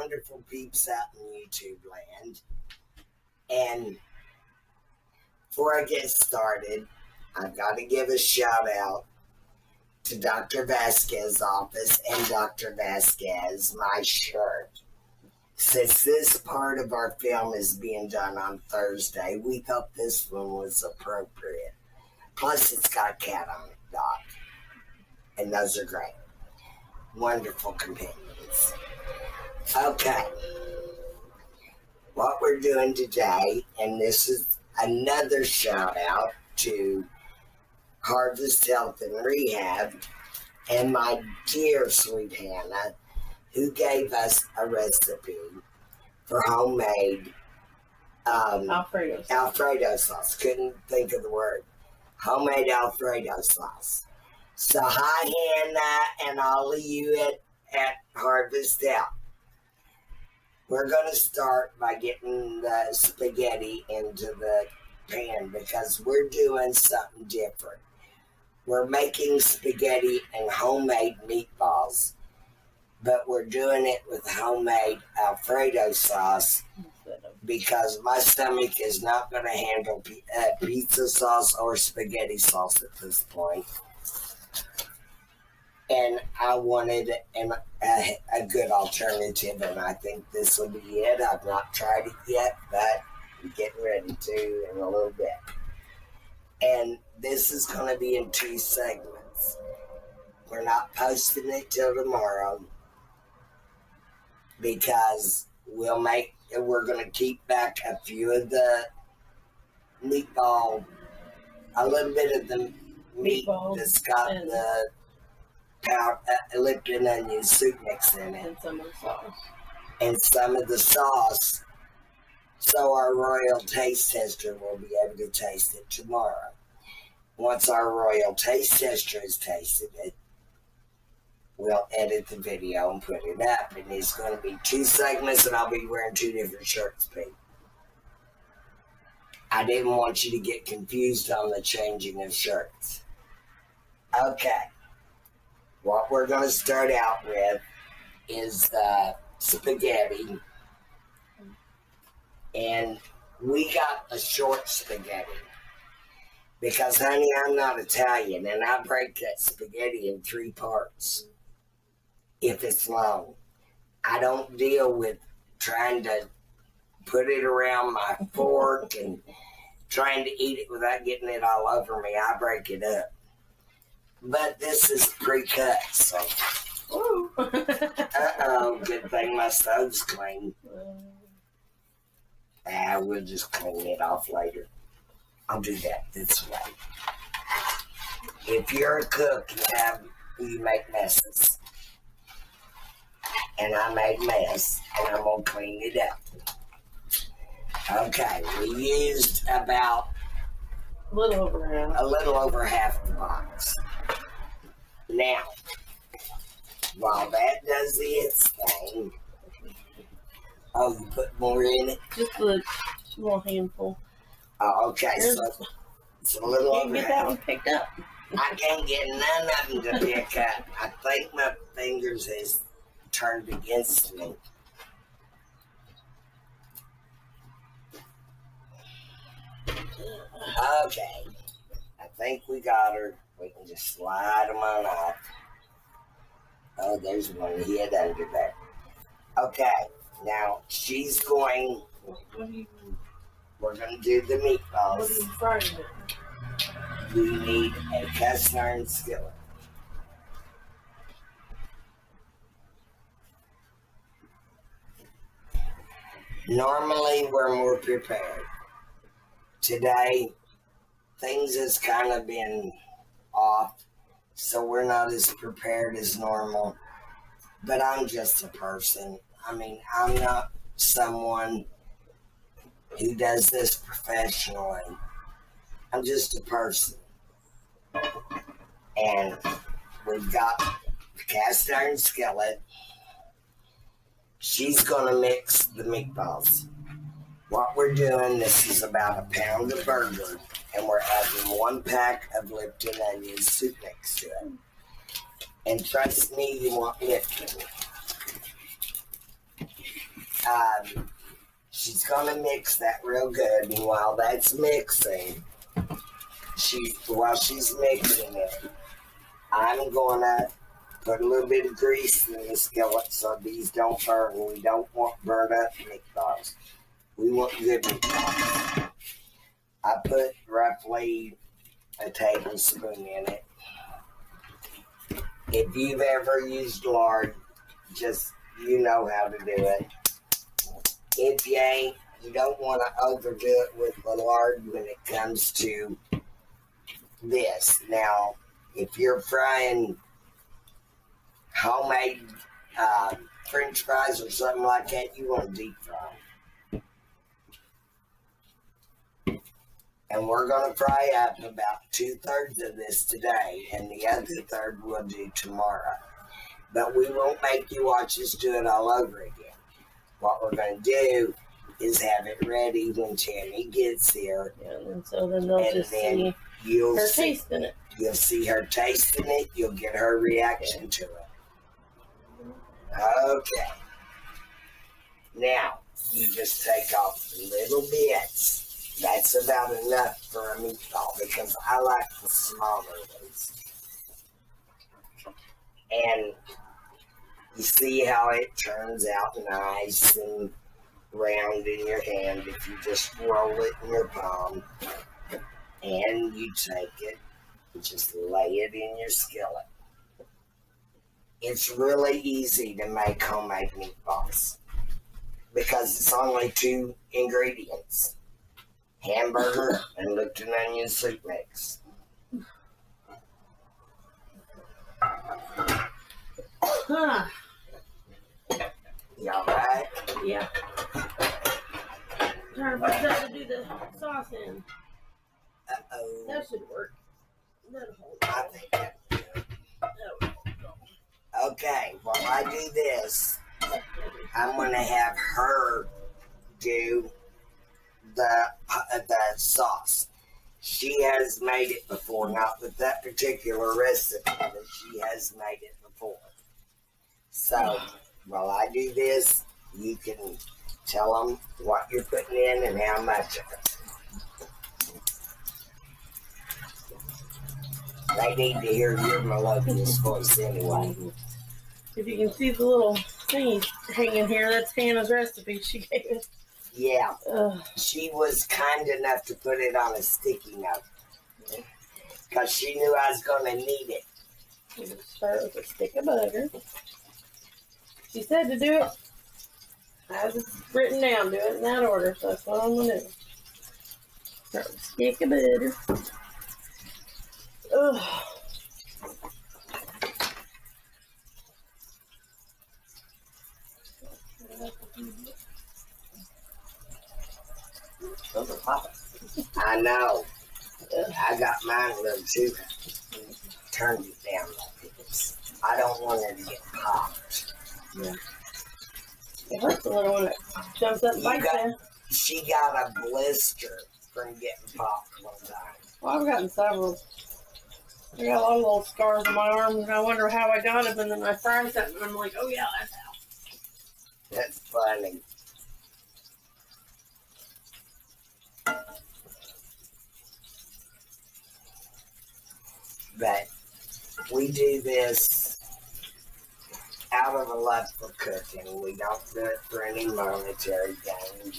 wonderful peeps out in YouTube land. And before I get started, I've got to give a shout out to Dr. Vasquez's office and Dr. Vasquez, my shirt. Since this part of our film is being done on Thursday, we thought this one was appropriate. Plus, it's got a cat on it, Doc. And those are great. Wonderful companions. Okay. What we're doing today, and this is another shout out to Harvest Health and Rehab and my dear sweet Hannah, who gave us a recipe for homemade Alfredo sauce. Couldn't think of the word. Homemade Alfredo sauce. So hi Hannah and all of you at Harvest Health. We're going to start by getting the spaghetti into the pan because we're doing something different. We're making spaghetti and homemade meatballs, but we're doing it with homemade Alfredo sauce because my stomach is not going to handle pizza sauce or spaghetti sauce at this point. And I wanted a good alternative, and I think this will be it. I've not tried it yet, but I'm getting ready to in a little bit. And this is going to be in 2 segments. We're not posting it till tomorrow because we're going to keep back a few of the meatball, a little bit of the meat that's got the Lipton onion soup mix in it. And some of the sauce. So our royal taste tester will be able to taste it tomorrow. Once our royal taste tester has tasted it, we'll edit the video and put it up. And it's going to be 2 segments and I'll be wearing 2 different shirts, Pete. I didn't want you to get confused on the changing of shirts. Okay. What we're going to start out with is the spaghetti. And we got a short spaghetti. Because, honey, I'm not Italian, and I break that spaghetti in 3 parts if it's long. I don't deal with trying to put it around my fork and trying to eat it without getting it all over me. I break it up. But this is pre-cut, so. Uh-oh, good thing my stove's clean. We'll just clean it off later. I'll do that this way. If you're a cook, you make messes. And I made mess, and I'm going to clean it up. Okay, we used about a little over half the box. Now, while that does its thing, you put more in it? Just a small handful. Oh, okay, so it's a little over half. Get that one picked up. I can't get none of them to pick up. I think my fingers has turned against me. Okay, I think we got her. We can just slide them on off. Oh, there's one hid under there. Okay, now she's going. We're going to do the meatballs. What are you frying it? We need a cast iron skillet. Normally, we're more prepared. Today, things has kind of been off, so we're not as prepared as normal. But I'm just a person. I mean, I'm not someone who does this professionally. I'm just a person. And we've got the cast iron skillet. She's going to mix the meatballs. What we're doing, this is about a pound of burger, and we're adding 1 pack of Lipton onion soup mix to it. And trust me, you want Lipton. She's gonna mix that real good, and while that's mixing, while she's mixing it, I'm gonna put a little bit of grease in the skillet so these don't burn. We don't want burnt up meatballs. We want good meatballs. I put roughly a tablespoon in it. If you've ever used lard, you know how to do it. If you ain't, you don't want to overdo it with the lard when it comes to this. Now, if you're frying homemade French fries or something like that, you want to deep fry them. And we're going to fry up about 2/3 of this today, and the other third we'll do tomorrow. But we won't make you watch us do it all over again. What we're going to do is have it ready when Tammy gets here. Yeah, and so then they'll just see her tasting it. You'll see her tasting it. You'll get her reaction to it. Okay. Now, you just take off little bits. That's about enough for a meatball because I like the smaller ones. And you see how it turns out nice and round in your hand if you just roll it in your palm. And you take it and just lay it in your skillet. It's really easy to make homemade meatballs because it's only 2 ingredients: hamburger and Lipton onion soup mix. Huh. You alright? Yeah. Trying to figure out to do the sauce in. Uh-oh. That should work. That'll hold. I think that will. Okay, while I do this, I'm going to have her do the sauce. She has made it before, not with that particular recipe, but she has made it before. So, while I do this, you can tell them what you're putting in and how much of it. They need to hear your melodious voice anyway. If you can see the little thing hanging here, that's Hannah's recipe she gave us. Yeah. She was kind enough to put it on a sticky note because she knew I was going to need it. We're going to start with a stick of butter. She said to do it as it's written down. Do it in that order, so that's what I'm going to do. Start with a stick of butter. Ugh. Those are popping. I know. I got mine a little too. Turned it down like this. I don't want it to get popped. Yeah. It hurts a little when it jumps up and bites you. She got a blister from getting popped one time. Well, I've gotten several. I got a lot of little scars on my arms, and I wonder how I got them, and then I fry something, and I'm like, oh yeah, that's how. That's funny. But we do this out of a love for cooking. We don't do it for any monetary gain.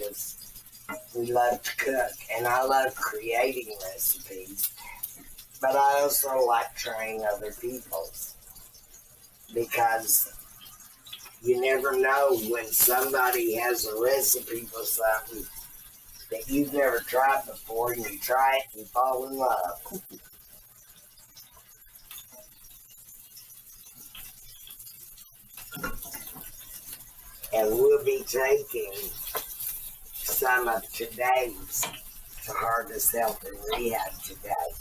We love to cook, and I love creating recipes. But I also like trying other people's because you never know when somebody has a recipe for something that you've never tried before, and you try it and you fall in love. And we'll be taking some of today's to Harvest Health and Rehab today.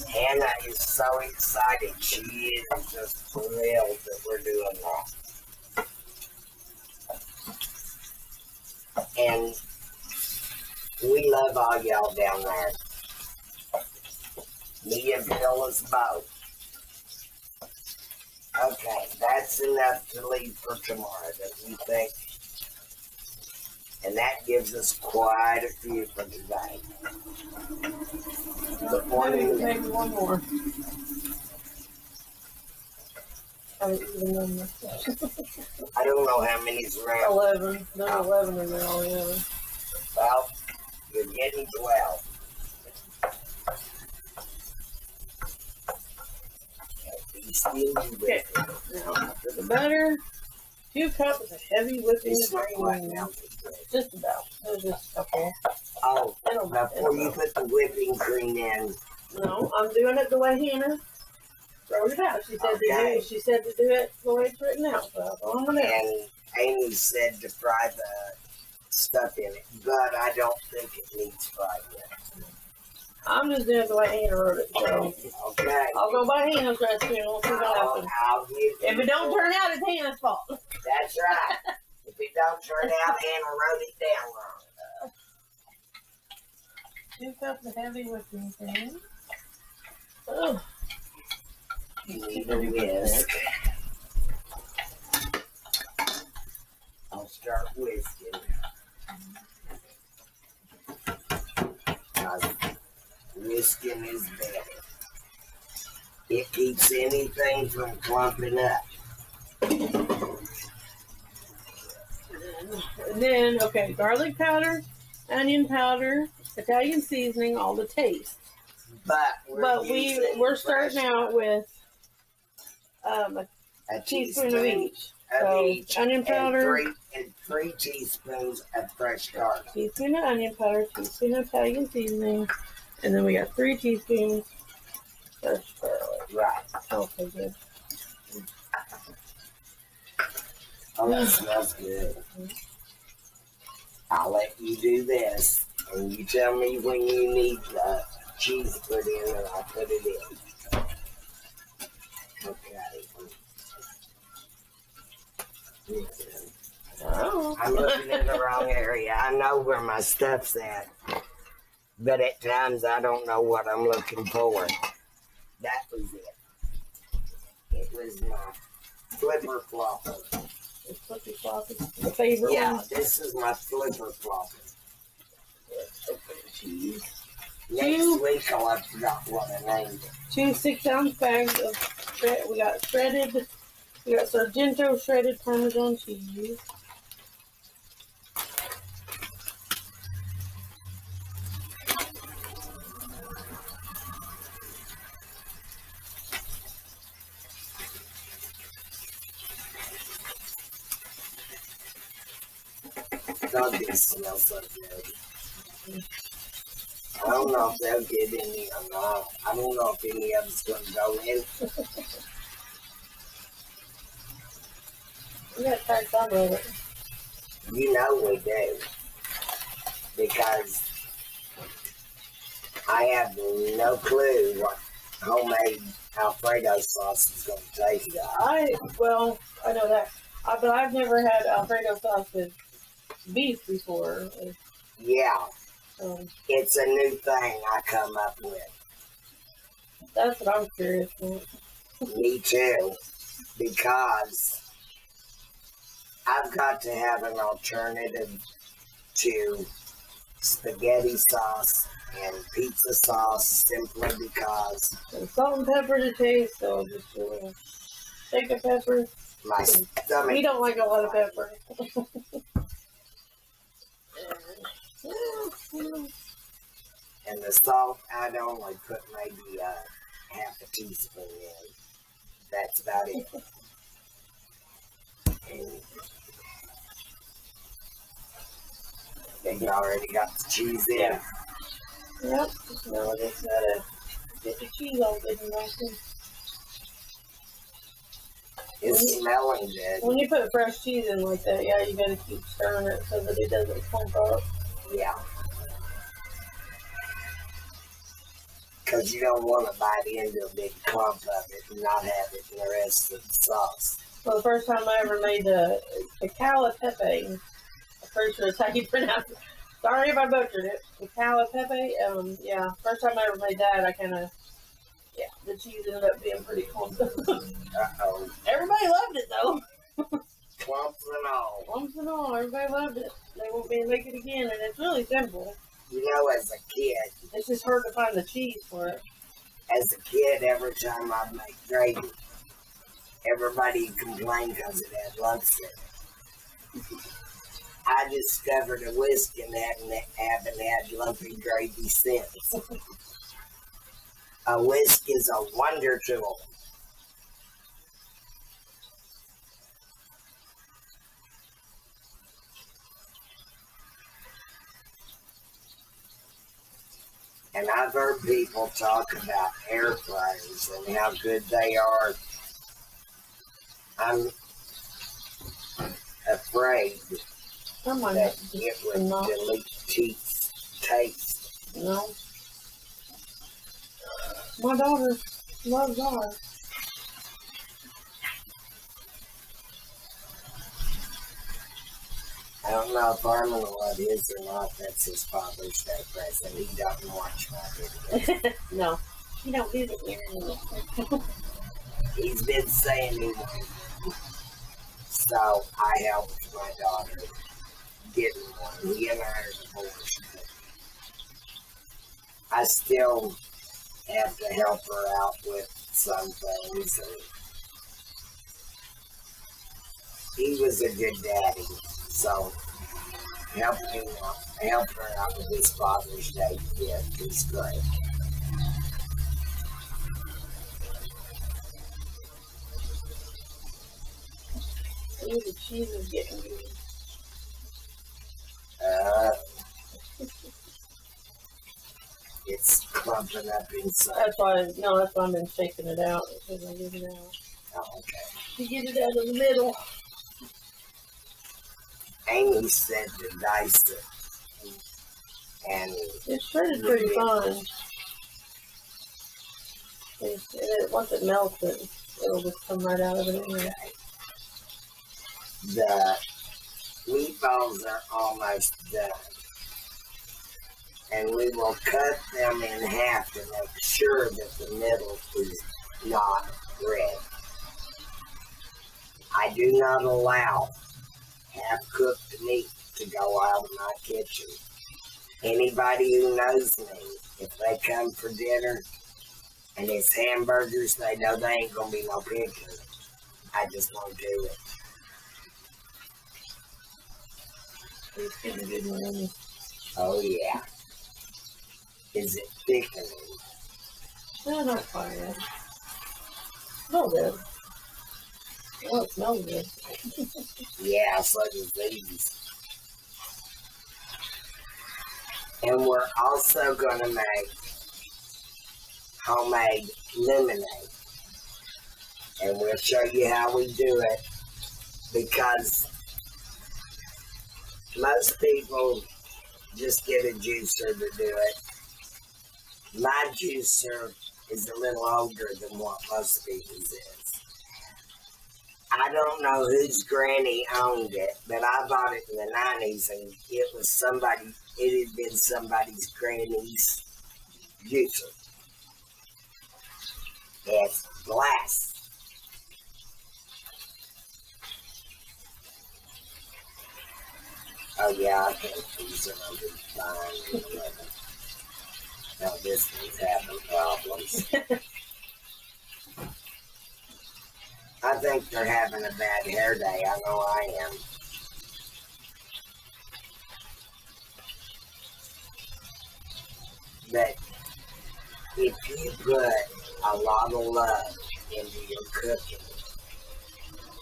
Hannah is so excited. She is just thrilled that we're doing that. And we love all y'all down there. Me and Phyllis both. Okay, that's enough to leave for tomorrow, don't you think? And that gives us quite a few for today. But maybe one more. I don't know how many's around. 11. There's 11 in there altogether. Well, you're getting 12. Okay, now after the butter, 2 cups of heavy whipping cream. Just about. There's just a couple. Oh, before you put the whipping cream in. No, I'm doing it the way Hannah wrote it out. She said to do it the way it's written out. So that's all I'm gonna do. And Amy said to fry the stuff in it, but I don't think it needs fried yet. I'm just doing it the way Hannah wrote it. So okay. I'll go by Hannah's recipe and we'll see what happens. If it don't turn out, it's Hannah's fault. That's right. If it don't turn out, Hannah wrote it down wrong. 2 cups of heavy whipping cream. Oh. You need a whisk. I'll start whisking. Whisking is better. It keeps anything from clumping up. And then, okay, garlic powder, onion powder, Italian seasoning, all the taste. But we're starting out with a teaspoon of each. So onion powder, and 3 teaspoons of fresh garlic. Teaspoon of onion powder, teaspoon of Italian seasoning, and then we got 3 teaspoons fresh garlic. Right. Okay, good. Oh, that smells good. I'll let you do this, and you tell me when you need the cheese put in, and I'll put it in. Okay. Oh. I'm looking in the wrong area. I know where my stuff's at, but at times I don't know what I'm looking for. That was it. It was my flipper flopper. Flipper flopper, the favorite one. This is my flipper flopper. Cheese. Next week I'll have forgot what I named it. 2 6-ounce bags of we got Sargento shredded Parmesan cheese. God, this smells so good. I don't know if they'll get any or not. I don't know if any of it's going to go in. We got to try some of it. You know we do. Because I have no clue what homemade Alfredo sauce is going to taste like. I know that. But I've never had Alfredo sauce with beef before. Yeah. It's a new thing I come up with. That's what I'm curious about. Me too. Because I've got to have an alternative to spaghetti sauce and pizza sauce simply because And salt and pepper to taste, so just a little shake of pepper. my stomach. We don't like a lot of pepper. And the salt, I'd only put maybe half a teaspoon in. That's about it. And you already got the cheese in. Yeah. Yep. Now I just gotta get the cheese all good and nice. It's smelling good. When you put fresh cheese in like that, yeah, you gotta keep stirring it so that it doesn't clump up. Yeah. Because you don't want to bite into a big clump of it and not have it in the rest of the sauce. So the first time I ever made the calapepe, I'm pretty sure that's how you pronounce it. Sorry if I butchered it. The calapepe, first time I ever made that, I kind of, the cheese ended up being pretty clumped up. Uh-oh. Everybody loved it though. Clumps and all. Clumps and all. Everybody loved it. They won't be able to make it again, and it's really simple. You know, as a kid, It's just hard to find the cheese for it. As a kid, every time I'd make gravy, everybody complained because it had lumps in it. I discovered a whiskey and haven't had lumpy gravy since. A whisk is a wonder tool. And I've heard people talk about air fryers and how good they are. I'm afraid that it would delete taste. No. My daughter loves ours. I don't know if Armin will love his or not. That's his Father's Day present. He doesn't watch my videos. No. He don't do the earring. He's been saying he won't. So I helped my daughter get one. He and I are divorced. I still have to help her out with some things. And he was a good daddy. So help her out with his Father's Day gift is great. Ooh, the cheese is getting good. It's clumping up inside. That's why I've been shaking it out because I get it out. Oh, okay. You get it out of the middle. Amy said to dice it. And it's shredded pretty fine. Once it melts, it'll just come right out of it anyway. The meatballs are almost done. And we will cut them in half to make sure that the middle is not red. I do not allow half-cooked meat to go out of my kitchen. Anybody who knows me, if they come for dinner and it's hamburgers, they know they ain't gonna be no picking. I just won't do it. It's getting good one. Oh yeah. Is it thickening? No, not quite yet. Smells good. Oh, it smells good. Yeah, so does these. And we're also going to make homemade lemonade. And we'll show you how we do it, because most people just get a juicer to do it. My juicer is a little older than what most people's is. I don't know whose granny owned it, but I bought it in the 90s, and it had been somebody's granny's juicer. It's glass. Oh yeah, I can't freeze it under fine. Now this one's having problems. I think they're having a bad hair day. I know I am. But if you put a lot of love into your cooking,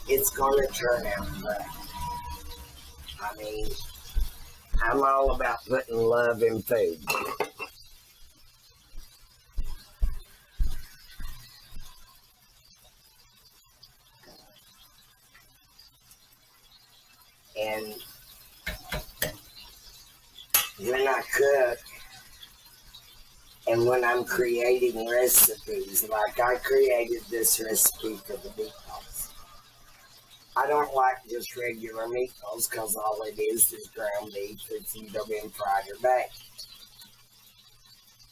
it's going to turn out good. I mean, I'm all about putting love in food. And when I cook, and when I'm creating recipes, like I created this recipe for the meatballs. I don't like just regular meatballs, because all it is ground beef. It's either been fried or baked.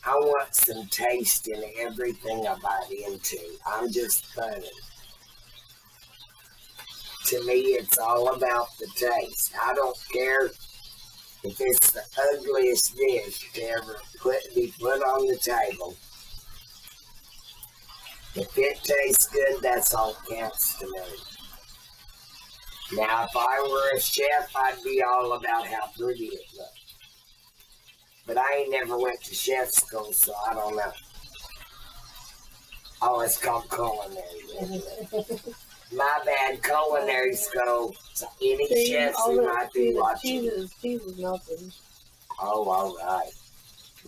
I want some taste in everything I bite into. I'm just funny. to me, it's all about the taste. I don't care if it's the ugliest dish to ever be put on the table. If it tastes good, that's all that counts to me. Now, if I were a chef, I'd be all about how pretty it looked. But I ain't never went to chef school, so I don't know. Oh, it's called culinary. My bad, culinary school. So any chefs who might be watching. Cheese is nothing. Oh, all right.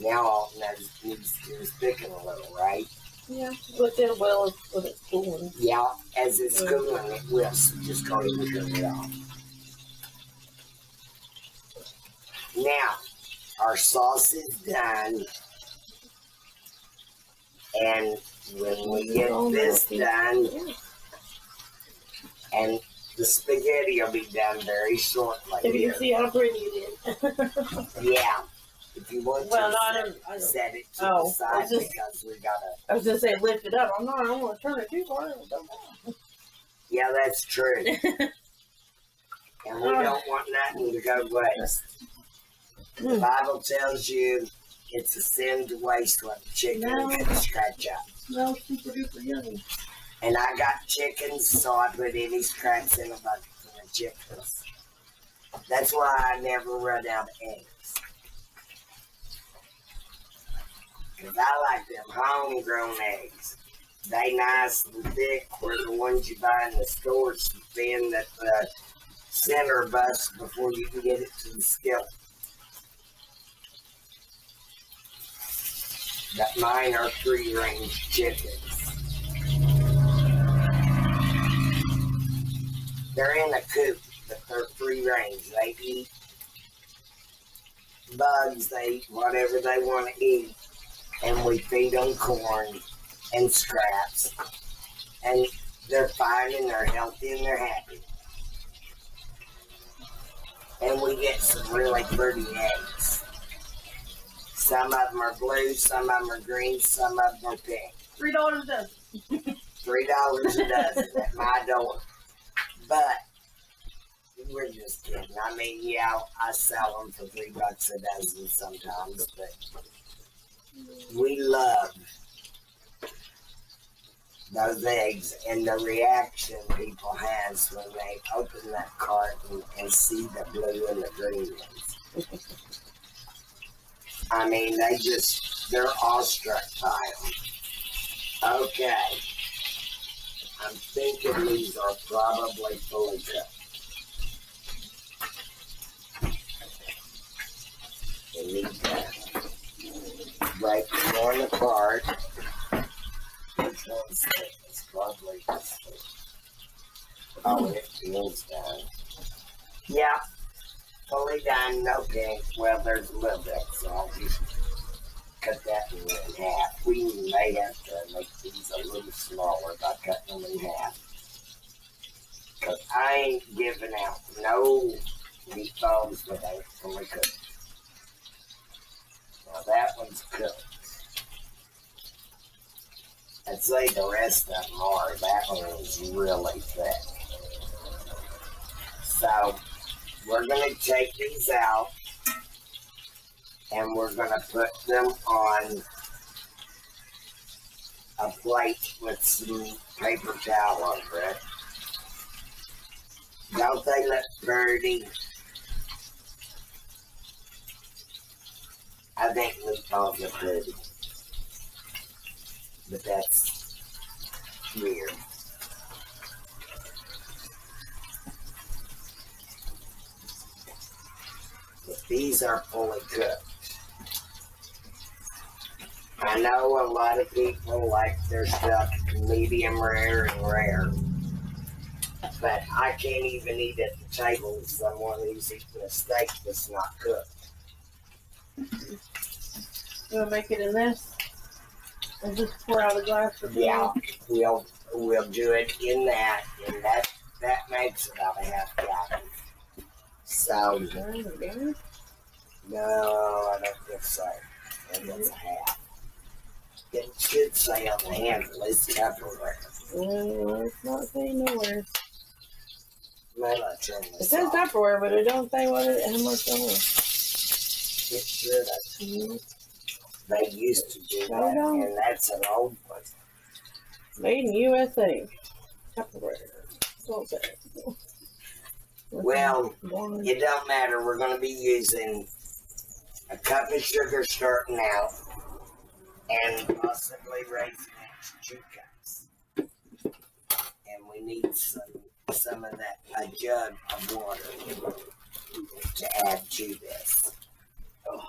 Now all that needs to thicken a little, right? Yeah, but then well when it's cooling. Yeah, as it's cooling, it will. So just go ahead and turn it off. Now, our sauce is done. And when we get this done, and the spaghetti will be done very shortly. If you can see how pretty it is. Yeah. If you want well, to no, I don't. set it to the side because we got to... I was going to say lift it up. I don't want to turn it too far. Yeah, that's true. And we don't want nothing to go waste. The Bible tells you it's a sin to waste what the chicken can scratch up. No, super duper yummy. And I got chickens, so I put any scraps in a bucket for the chickens. That's why I never run out of eggs. Because I like them homegrown eggs. They nice and thick, where the ones you buy in the stores so thin that the center busts before you can get it to the skillet. But mine are free-range chickens. They're in a coop, but they're free-range. They eat bugs, they eat whatever they want to eat. And we feed them corn and scraps. And they're fine and they're healthy and they're happy. And we get some really pretty eggs. Some of them are blue, some of them are green, some of them are pink. $3 a dozen. $3 a dozen at my door. But we're just kidding. I mean, yeah, I sell them for $3 a dozen sometimes, but we love those eggs and the reaction people has when they open that carton and see the blue and the green ones. I mean, they're awestruck by them. Okay. I'm thinking these are probably fully cooked. We need to break the corn apart. Which one's thick? It's probably this thick. Oh, it feels done. Yeah. Fully done, no pink. Well, there's a little bit, so I'll just cut that in half. We may have to make these a little smaller by cutting them in half. Because I ain't giving out no meatballs that ain't fully cooked. Now that one's cooked. I'd say the rest of them are. That one is really thick. So, we're going to take these out and we're going to put them on a plate with some paper towel over it. Don't they look pretty? I think meatballs are pretty. But that's weird. But these are fully cooked. I know a lot of people like their stuff medium rare and rare. But I can't even eat at the table with someone who's eating a steak that's not cooked. You want to make it in this? And just pour out a glass for Yeah, we'll do it in that, and that makes about a half gallon. So, no, I don't think so. I think it's a half. It should say on the handle, it's Tupperware. Well, it's not saying nowhere. Well, I turn It this says off. Tupperware, but it don't say how much on it. It should have. They used to do that, and that's an old one. Made in USA. Tupperware. Okay. Well, it don't matter. We're going to be using a cup of sugar starting out, and possibly raising it to 2 cups. And we need some of that, a jug of water to add to this.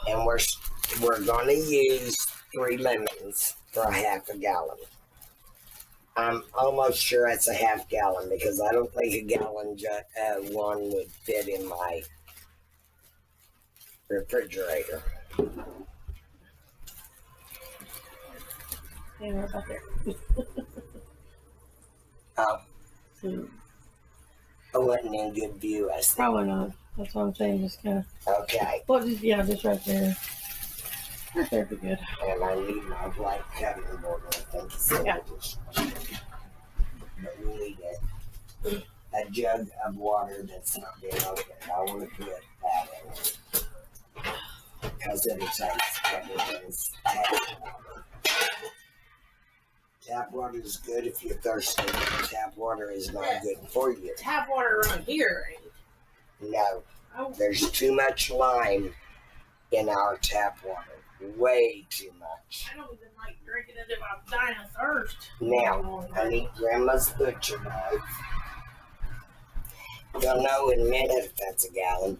And we're going to use 3 lemons for a half a gallon. I'm almost sure it's a half gallon because I don't think a gallon one would fit in my refrigerator. Yeah, right back there. Oh, I wasn't in good view, I think. Probably not. That's what I'm saying. Just kind of. Okay. Well, just right there. Right there would be good. And I need my white cutting board. I think it's but we need a jug of water that's not being opened. I want to put that in it because it'll taste everything's tap water is good if you're thirsty. Tap water is not good for you. Tap water around here, ain't No. There's too much lime in our tap water. Way too much. I don't even like drinking it if I'm dying of thirst. Now, I need Grandma's butcher knife. You'll know in a minute if that's a gallon.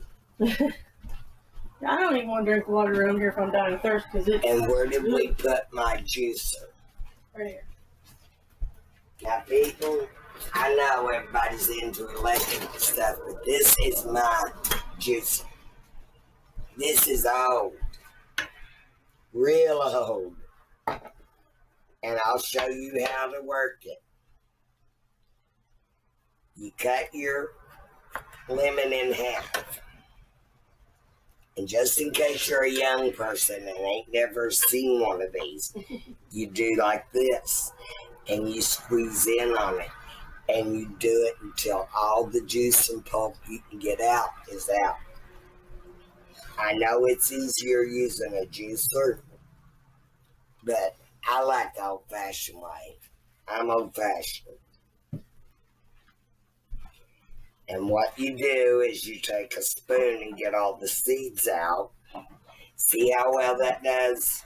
I don't even want to drink water around here if I'm dying of thirst because it's. And where did we put my juicer? Right here. Now, people, I know everybody's into electric stuff, but this is my juicer. This is old. Real old. And I'll show you how to work it. You cut your lemon in half. And just in case you're a young person and ain't never seen one of these, you do like this. And you squeeze in on it. And you do it until all the juice and pulp you can get out is out. I know it's easier using a juicer, but I like the old-fashioned way. I'm old-fashioned. And what you do is you take a spoon and get all the seeds out. See how well that does?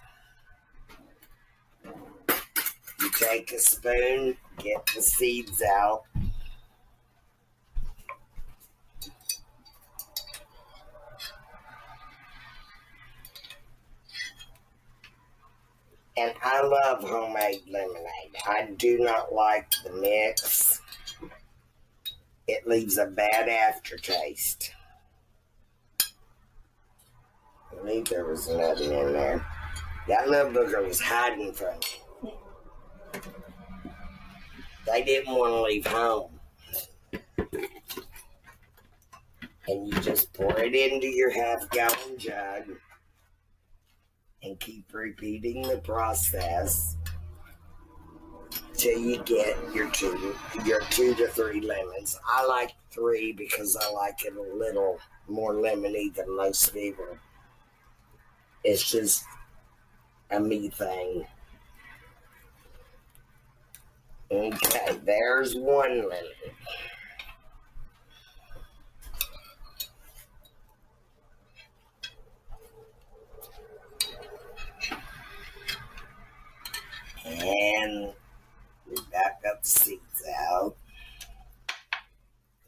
You take a spoon, get the seeds out. And I love homemade lemonade. I do not like the mix. It leaves a bad aftertaste. I believe there was nothing in there. That little booger was hiding from me. They didn't want to leave home. And you just pour it into your half-gallon jug and keep repeating the process till you get your 2 to 3 lemons. I like 3 because I like it a little more lemony than most people. It's just a me thing. Okay, there's 1 lemon. And we back up the seeds out.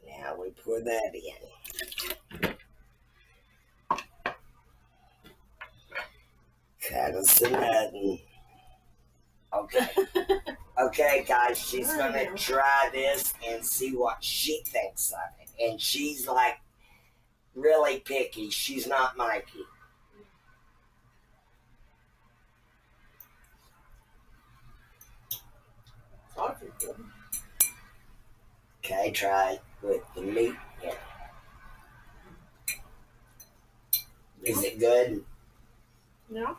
Now we pour that in. Cut us a nothing. Okay. Okay, guys, she's gonna try this and see what she thinks of it. And she's like really picky. She's not Mikey. Okay, try it with the meat in it. Is it good? No.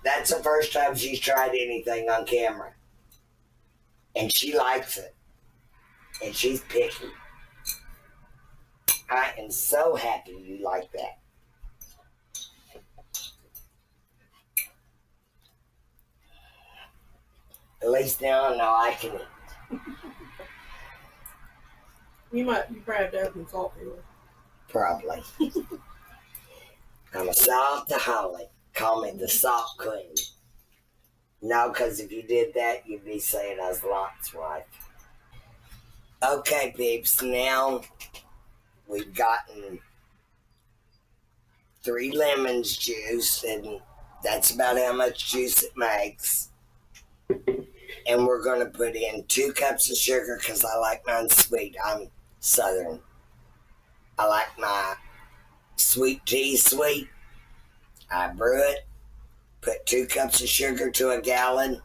That's the first time she's tried anything on camera. And she likes it. And she's picky. I am so happy you like that. At least now I know I can eat. You probably have to add some salt to it. Probably. I'm a saltaholic. Call me the salt queen. No, because if you did that, you'd be saying I was Lot's wife. Okay, peeps, now we've gotten 3 lemons juice, and that's about how much juice it makes. And we're going to put in 2 cups of sugar because I like mine sweet. I'm Southern. I like my sweet tea sweet. I brew it, put 2 cups of sugar to a gallon.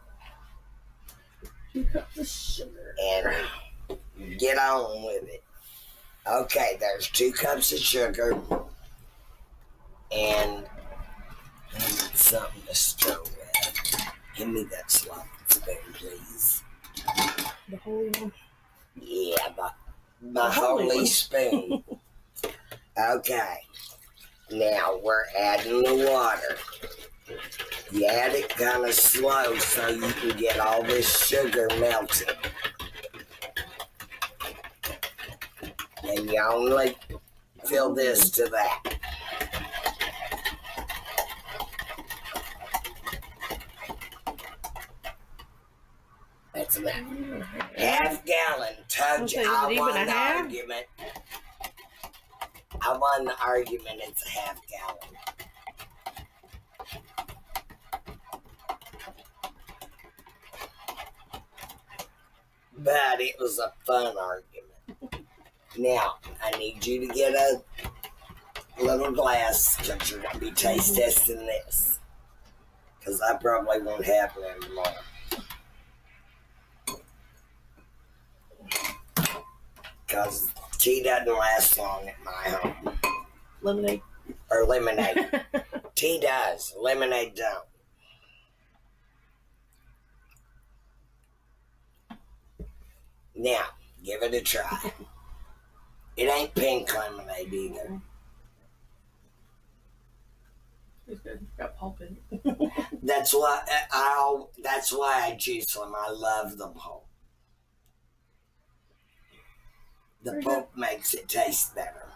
2 cups of sugar. And get on with it. Okay, there's 2 cups of sugar. And I need something to stir with. Give me that sloppy spoon, please. The holy one? Yeah, my holy spoon. Okay. Now we're adding the water. You add it kind of slow so you can get all this sugar melted. And you only fill this to that. That's about half gallon. Told you I won the argument. I won the argument. It's a half gallon. But it was a fun argument. Now, I need you to get a little glass because you're going to be taste testing this. Because I probably won't have one tomorrow. Because tea doesn't last long at my home. Lemonade. Or lemonade. Tea does. Lemonade don't. Now, give it a try. It ain't pink lemonade either. It's good. It's got pulp in it. That's why I juice them. I love the pulp. The pulp makes it taste better.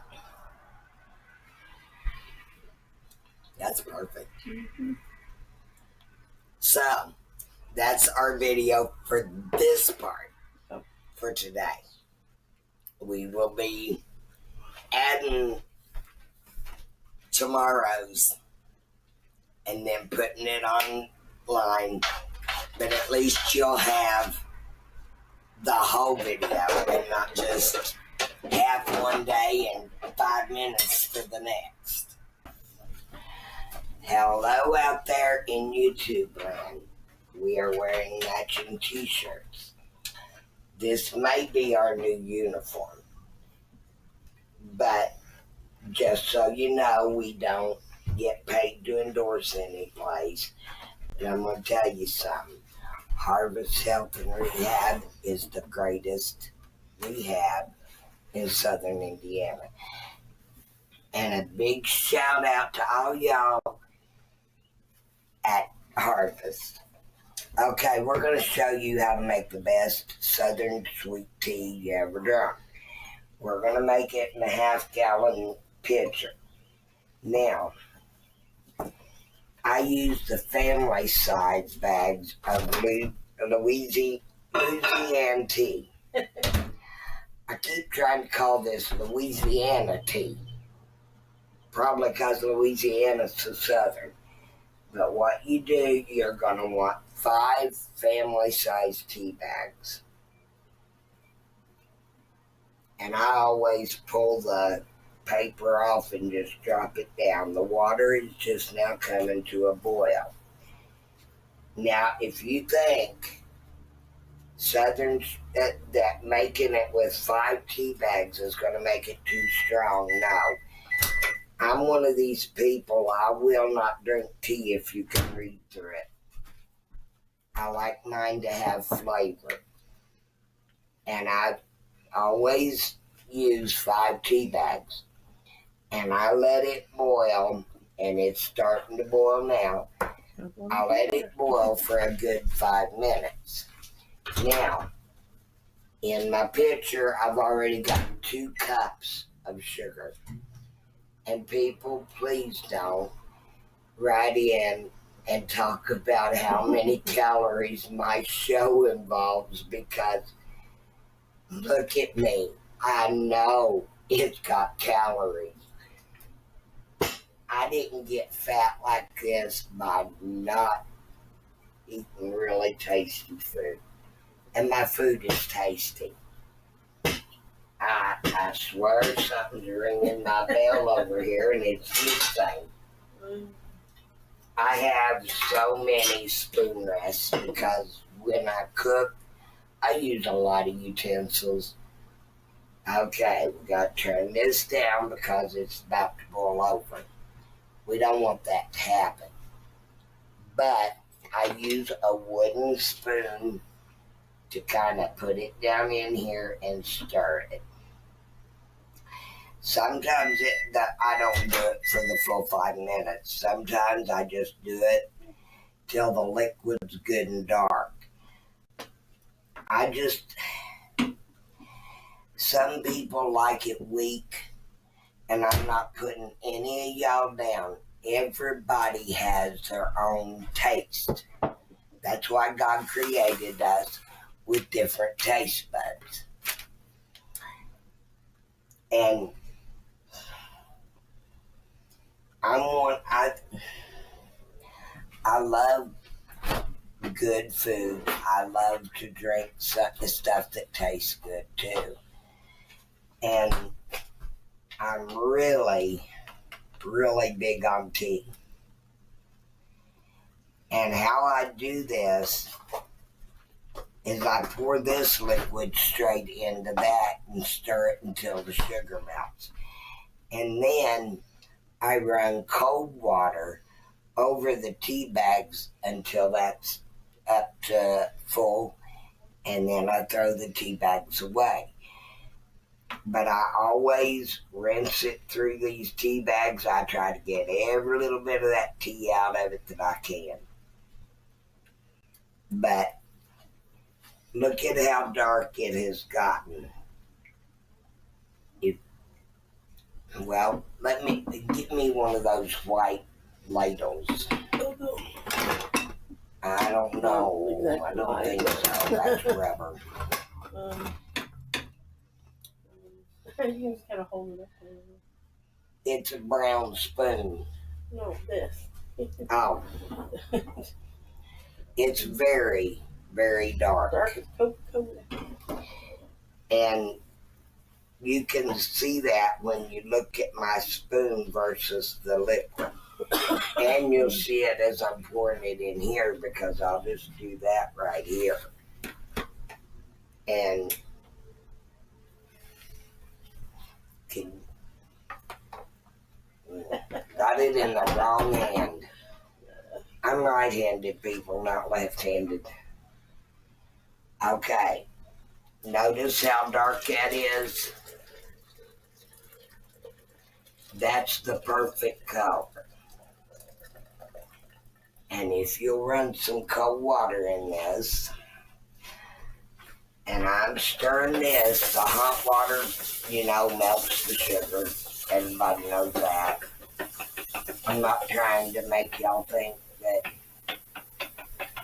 That's perfect. Mm-hmm. So, that's our video for this part for today. We will be adding tomorrow's and then putting it online, but at least you'll have the whole video and not just half one day and 5 minutes for the next. Hello out there in YouTube land. We are wearing matching t-shirts. This may be our new uniform, but just so you know, we don't get paid to endorse any place. And I'm going to tell you something. Harvest Health and Rehab is the greatest rehab in Southern Indiana. And a big shout out to all y'all at Harvest. Okay, we're going to show you how to make the best Southern sweet tea you ever drunk. We're going to make it in a half-gallon pitcher. Now, I use the family size bags of Louisiana tea. I keep trying to call this Louisiana tea. Probably because Louisiana's so southern. But what you do, you're going to want 5 family size tea bags. And I always pull the paper off and just drop it down. The water is just now coming to a boil. Now, if you think Southern that making it with 5 tea bags is going to make it too strong, no. I'm one of these people, I will not drink tea if you can read through it. I like mine to have flavor. And I always use 5 tea bags. And I let it boil, and it's starting to boil now. I let it boil for a good 5 minutes. Now, in my pitcher, I've already got 2 cups of sugar. And people, please don't write in and talk about how many calories my show involves, because look at me. I know it's got calories. I didn't get fat like this by not eating really tasty food. And my food is tasty. I swear something's ringing my bell over here, and it's this thing. I have so many spoon rests because when I cook, I use a lot of utensils. Okay, we got to turn this down because it's about to boil over. We don't want that to happen. But I use a wooden spoon to kind of put it down in here and stir it. Sometimes I don't do it for the full 5 minutes. Sometimes I just do it till the liquid's good and dark. Some people like it weak, and I'm not putting any of y'all down. Everybody has their own taste. That's why God created us with different taste buds. And I love good food. I love to drink the stuff that tastes good too. And I'm really, really big on tea. And how I do this is I pour this liquid straight into that and stir it until the sugar melts. And then I run cold water over the tea bags until that's up to full, and then I throw the tea bags away. But I always rinse it through these tea bags. I try to get every little bit of that tea out of it that I can. But look at how dark it has gotten. Well, get me one of those white ladles. I don't know. Exactly. I don't think so. That's rubber. You just kind of hold it up there. It's a brown spoon. No, this. Oh. It's very, very dark. Dark as Coca-Cola. And you can see that when you look at my spoon versus the liquid. And you'll see it as I'm pouring it in here, because I'll just do that right here. And got it in the wrong hand. I'm right-handed, people, not left-handed. Okay. Notice how dark that is? That's the perfect color. And if you'll run some cold water in this, and I'm stirring this, the hot water, melts the sugar. Everybody knows that. I'm not trying to make y'all think that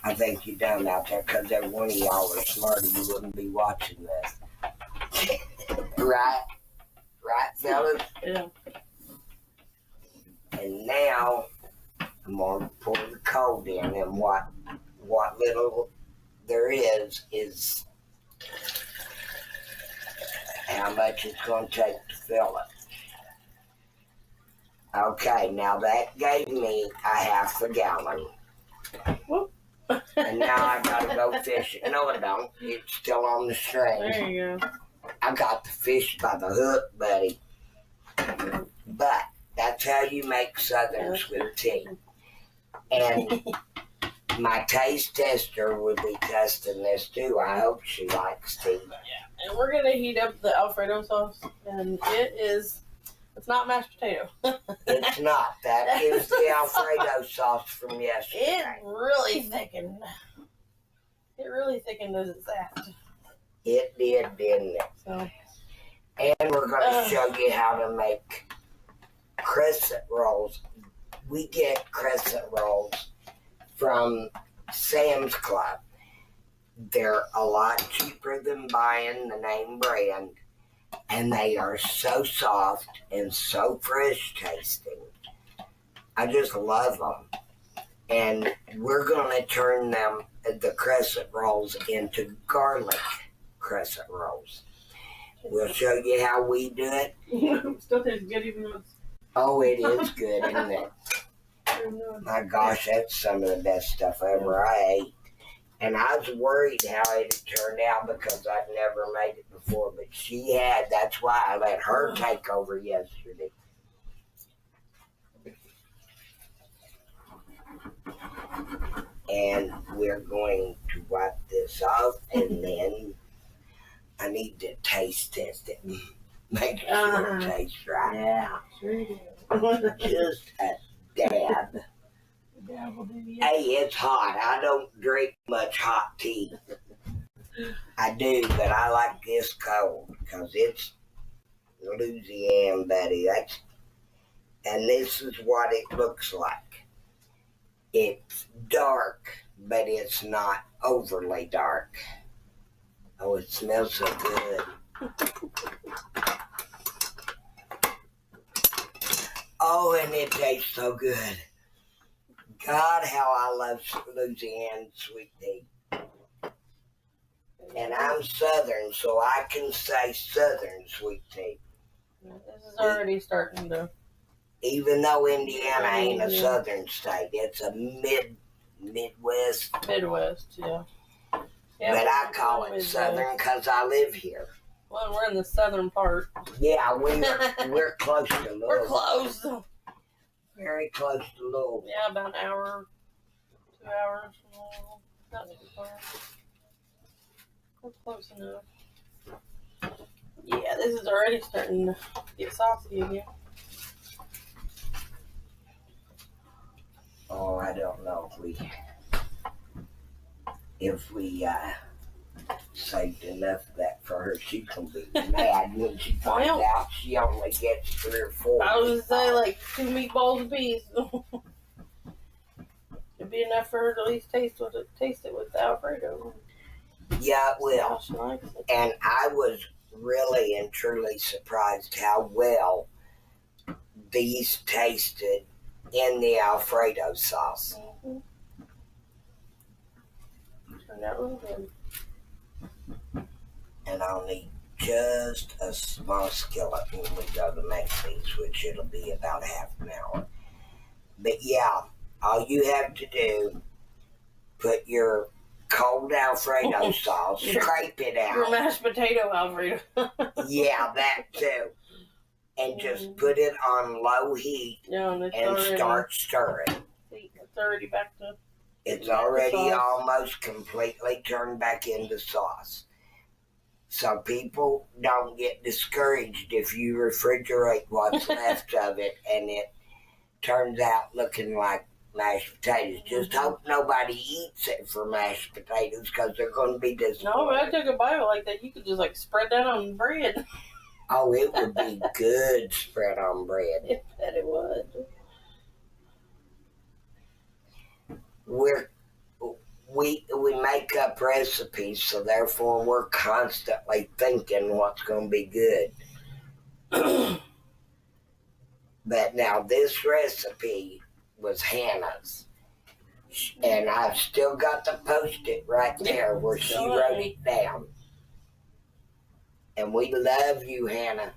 I think you're dumb out there, because every one of y'all are smarter. You wouldn't be watching this. Right? Right, fellas? Yeah. And now I'm going to pour the cold in, and what little there is how much it's going to take to fill it. Okay, now that gave me a half a gallon. And now I got to go fishing. No, I don't. It's still on the string. There you go. I got the fish by the hook, buddy. But that's how you make Southerns with tea. And my taste tester will be testing this too. I hope she likes tea. And we're going to heat up the Alfredo sauce. And it's not mashed potato. It's not. That is the Alfredo sauce from yesterday. It really thickened. It really thickened as it's at. It did, didn't it? So. And we're going to show you how to make crescent rolls. We get crescent rolls from Sam's Club. They're a lot cheaper than buying the name brand, and they are so soft and so fresh tasting. I just love them. And we're going to turn the crescent rolls into garlic crescent rolls. We'll show you how we do it. Still tastes good even though it's... Oh, it is good, isn't it? My gosh, that's some of the best stuff ever I ate. And I was worried how it had turned out because I'd never made it before, but she had. That's why I let her take over yesterday. And we're going to wipe this off, and then I need to taste test it. Make sure it tastes right. Yeah, sure do. Just a dab. Hey, it's hot. I don't drink much hot tea. I do, but I like this cold because it's Louisiana, buddy. And this is what it looks like. It's dark, but it's not overly dark. Oh, it smells so good. Oh, and it tastes so good. God, how I love Louisiana sweet tea. And I'm Southern, so I can say Southern sweet tea. This is already starting to... Even though Indiana ain't a Southern state, it's a Midwest. Midwest, yeah. But I call it Southern because I live here. Well, we're in the southern part. Yeah, we're close to Louisville. We're close. Very close to Louisville. Yeah, about an hour, 2 hours from Louisville. Not too far. We're close enough. Yeah, this is already starting to get saucy again. Oh, I don't know if we saved enough of that for her. She's gonna be mad when she finds out she only gets 3 or 4. I was gonna say like 2 meatballs apiece. It'd be enough for her to at least taste it with the Alfredo. Yeah, it will. And I was really and truly surprised how well these tasted in the Alfredo sauce. Mm-hmm. Turned out really good. And I'll need just a small skillet when we go to make these, which it'll be about half an hour. But yeah, all you have to do, put your cold Alfredo sauce, scrape it out. Your mashed potato Alfredo. Yeah, that too. And just put it on low heat and start stirring. See, it's already back to... It's already almost completely turned back into sauce. So people don't get discouraged if you refrigerate what's left of it and it turns out looking like mashed potatoes. Just hope nobody eats it for mashed potatoes because they're going to be disappointed. No, but I took a bite like that. You could just like spread that on bread. Oh, it would be good spread on bread. I bet it would. We make up recipes, so therefore we're constantly thinking what's going to be good. But now this recipe was Hannah's, and I've still got the Post-it right there where she wrote it down. And we love you, Hannah.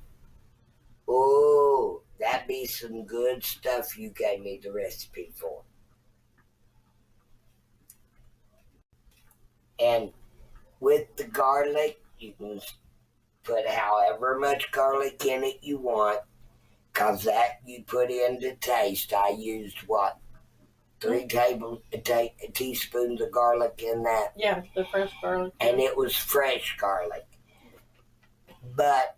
Oh, that'd be some good stuff you gave me the recipe for. And with the garlic, you can put however much garlic in it you want, because that you put in to taste. I used, 3 teaspoons of garlic in that. Yeah, the fresh garlic. And it was fresh garlic. But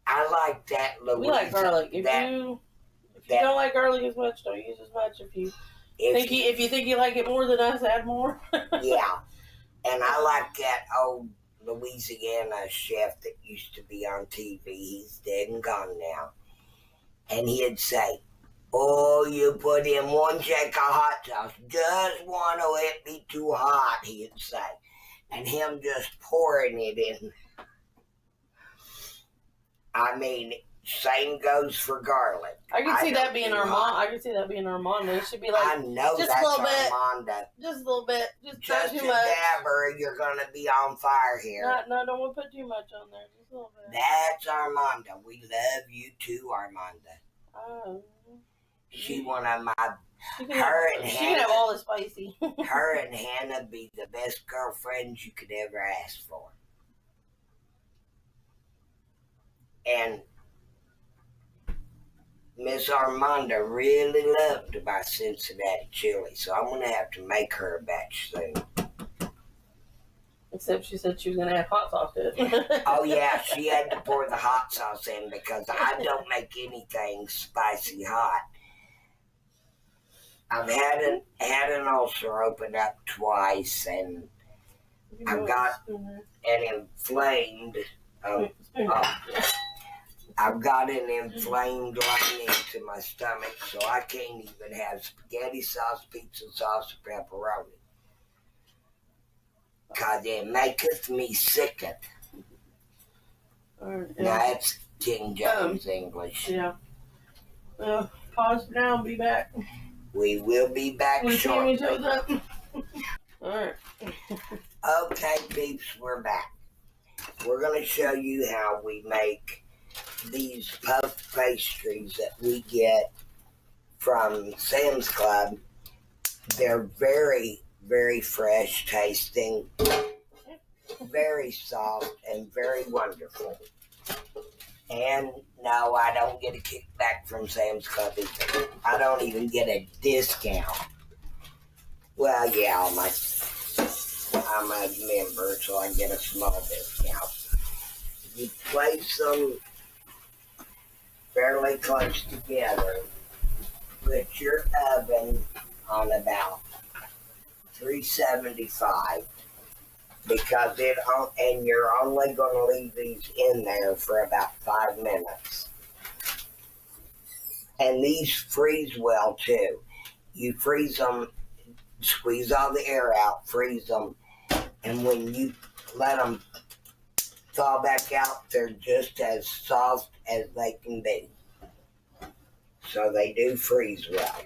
I like that Louisa. We like garlic. If you don't like garlic as much, don't use as much. If you think you like it more than us, add more. Yeah. And I like that old Louisiana chef that used to be on TV. He's dead and gone now. And he'd say, "Oh, you put in 1 shake of hot sauce. Just want to it be too hot," he'd say. And him just pouring it in. I mean, same goes for garlic. I can see that being Armand. I can see that being Armando. It should be like, I know just that's a little bit, Armando. just a little bit, just Just not a too much. dabber, you're gonna be on fire here. No, don't want to put too much on there. Just a little bit. That's Armando. We love you too, Armando. She one of my. She can have all the spicy. Her and Hannah be the best girlfriends you could ever ask for. And Miss Armanda really loved my Cincinnati chili, so I'm going to have to make her a batch soon. Except she said she was going to add hot sauce to it. Oh, yeah, she had to pour the hot sauce in because I don't make anything spicy hot. I've had an ulcer open up twice, and I've got an inflamed... I've got an inflamed lining to my stomach, so I can't even have spaghetti sauce, pizza sauce, or pepperoni. Because it maketh me sicketh. Now, that's King James English. Yeah. Pause for now and be back. We will be back shortly. Shows up. Alright. Okay, peeps, we're back. We're going to show you how we make these puff pastries that we get from Sam's Club. They're very, very fresh tasting, very soft, and very wonderful. And no, I don't get a kickback from Sam's Club either. I don't even get a discount. Well, yeah, I'm a member, so I get a small discount. You place them fairly close together. Put your oven on about 375 because and you're only going to leave these in there for about 5 minutes. And these freeze well too. You freeze them, squeeze all the air out, freeze them, and when you let them thaw back out, they're just as soft as they can be. So they do freeze well.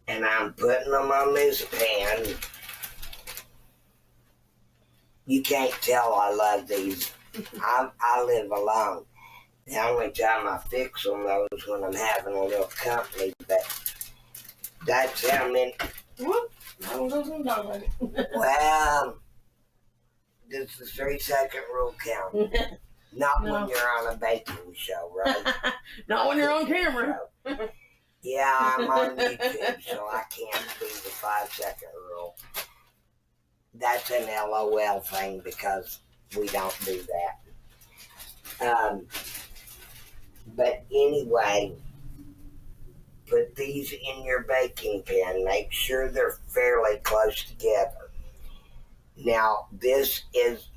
And I'm putting them on this pan. You can't tell I love these. I live alone. The only time I fix them though is when I'm having a little company, but that's how many. Whoop! That one goes in done. Well, this is the 3-second rule count. Not when you're on a baking show, right? Not when you're on camera. Yeah, I'm on YouTube, so I can't do the 5-second rule. That's an LOL thing because we don't do that. But anyway, put these in your baking pan. Make sure they're fairly close together. Now, this is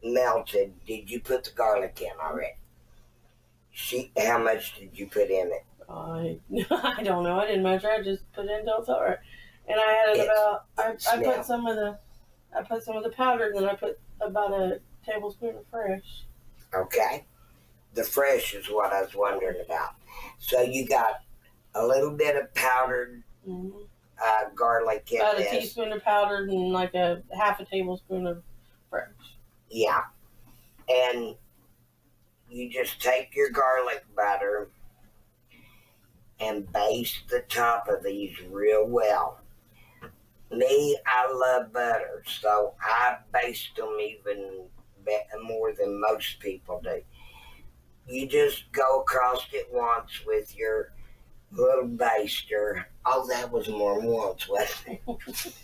melted. Did you put the garlic in already? How much did you put in it? I don't know. I didn't measure. I just put it until it felt right. And I added I put some of the powder, and then I put about a tablespoon of fresh. Okay. The fresh is what I was wondering about. So you got a little bit of powdered garlic in about this. About a teaspoon of powdered and like a half a tablespoon of fresh. Yeah. And you just take your garlic butter and baste the top of these real well. Me, I love butter, so I baste them even more than most people do. You just go across it once with your little baster. Oh, that was more than once, wasn't it?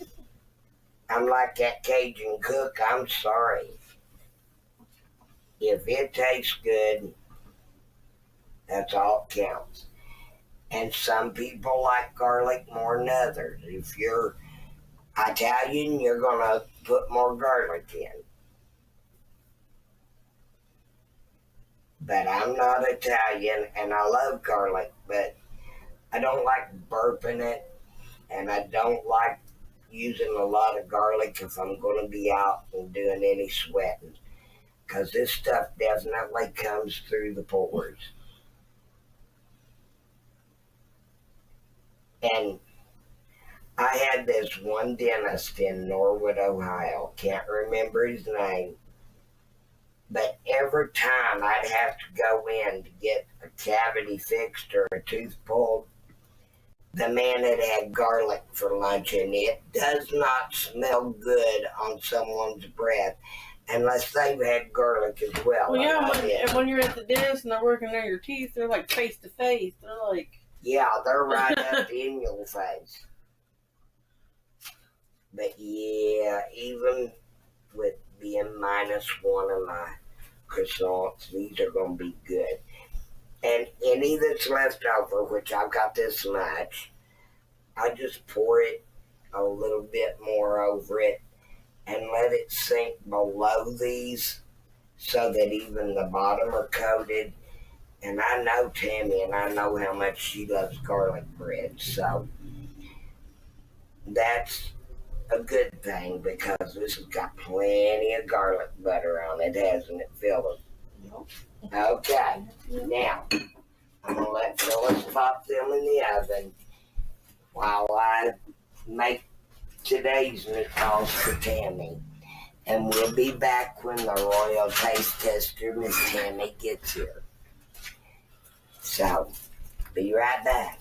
I'm like that Cajun cook. I'm sorry. If it tastes good, that's all that counts. And some people like garlic more than others. If you're Italian, you're going to put more garlic in. But I'm not Italian, and I love garlic, but I don't like burping it, and I don't like using a lot of garlic if I'm going to be out and doing any sweating, because this stuff definitely comes through the pores. And I had this one dentist in Norwood, Ohio. Can't remember his name. But every time I'd have to go in to get a cavity fixed or a tooth pulled, the man had garlic for lunch, and it does not smell good on someone's breath unless they've had garlic as well. Well, yeah, when you're at the dentist and they're working on your teeth, they're like face to face. They're like... Yeah, they're right up in your face. But yeah, even with being -1 of my croissants, these are going to be good. And any that's left over, which I've got this much, I just pour it a little bit more over it and let it sink below these so that even the bottom are coated. And I know Tammy, and I know how much she loves garlic bread, so that's a good thing because this has got plenty of garlic butter on it, hasn't it, Phyllis? Okay, now I'm going to let Phyllis pop them in the oven while I make today's meatballs for Tammy. And we'll be back when the Royal Taste Tester, Miss Tammy, gets here. So, be right back.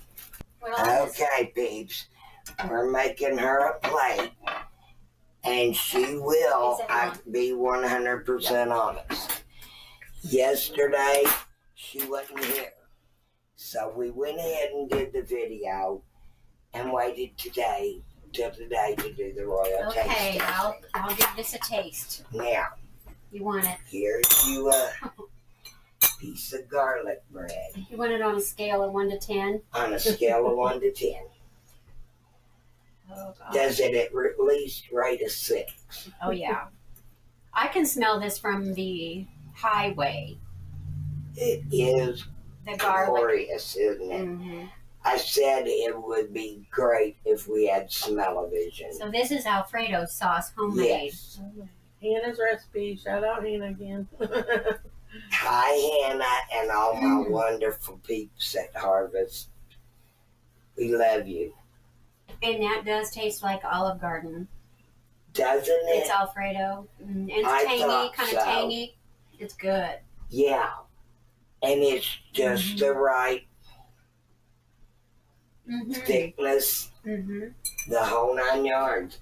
Okay, peeps. We're making her a plate, and she will be 100% honest. Yesterday, she wasn't here. So we went ahead and did the video and waited till today to do the Royal Taste. Okay, I'll give this a taste. Now, you want it? Here's you a piece of garlic bread. You want it on a scale of 1 to 10? On a scale of 1 to 10. Oh, gosh. Does it at least rate a 6? Oh, yeah. I can smell this from the highway. It is the garlic. Glorious, isn't it? Mm-hmm. I said it would be great if we had smell-o-vision. So this is Alfredo sauce, homemade. Yes. Hannah's recipe. Shout out Hannah again. Hi, Hannah, and all my wonderful peeps at Harvest. We love you. And that does taste like Olive Garden. Doesn't it? It's Alfredo. And it's I tangy, kind so. of tangy. It's good. Yeah. And it's just the right thickness, the whole 9 yards.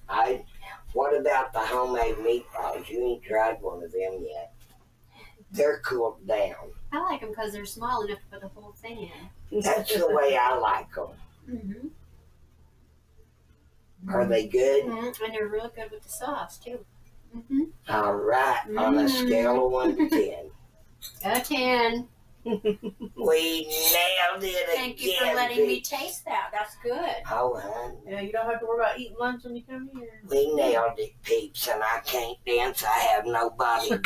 What about the homemade meatballs? You ain't tried one of them yet. They're cooled down. I like them because they're small enough to put the whole thing in. That's the way I like them. Mm-hmm. Are they good? Mm-hmm. And they're real good with the sauce, too. Mm-hmm. All right, on a scale of 1 to 10. A 10. We nailed it again. Thank you for letting me taste that. That's good. Oh, honey. Yeah, you don't have to worry about eating lunch when you come here. We nailed it, peeps, and I can't dance. I have no body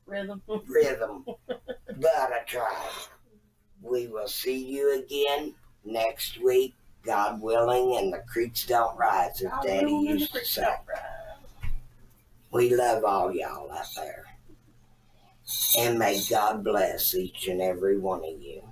Rhythm. but I tried. We will see you again next week, God willing, and the creeks don't rise, as Daddy used to say. We love all y'all out there. And may God bless each and every one of you.